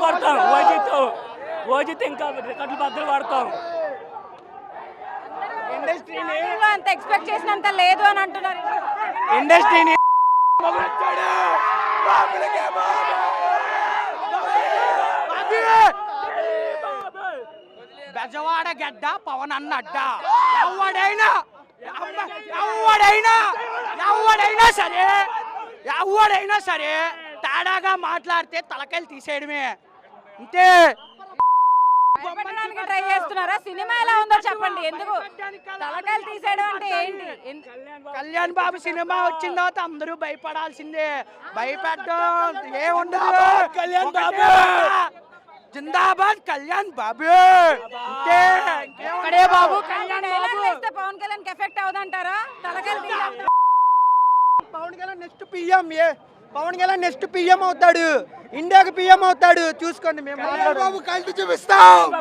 కొడతాం ఓజిత్ ఇంకా రికార్డులు బద్దలు కొడతాం. ఇండస్ట్రీని అంత ఎక్స్పెక్ట్ చేసినంత లేదు అని అంటున్నారు. ఇండస్ట్రీని బెజవాడ గడ్డ పవన్ అన్న అడ్డ. ఎవడైనా సరే తేడాగా మాట్లాడితే తలకాయలు తీసేయడమే అంతే. ట్రై చేస్తున్నారా? సినిమా ఎలా ఉందో చెప్పండి. ఎందుకు తలకాయలు తీసేయడం అంటే ఏంటి? కళ్యాణ్ బాబు సినిమా వచ్చిన తర్వాత అందరూ భయపడాల్సిందే. భయపడడం ఏముండదు. కళ్యాణ్ బాబు జిందాబాద్ కళ్యాణ్ బాబు అంతే. ఇక్కడే బాబు కళ్యాణ్ బాబు. పవన్ కళ్యాణ్ ఎఫెక్ట్ అవుదంటారా? తలకాయలు పవన్ కళ్యాణ్ నెక్స్ట్ పిఎం అవుతాడు. ఇండియాకి పిఎం అవుతాడు. చూసుకోండి. మేము బాబు కలిసి చూపిస్తాం.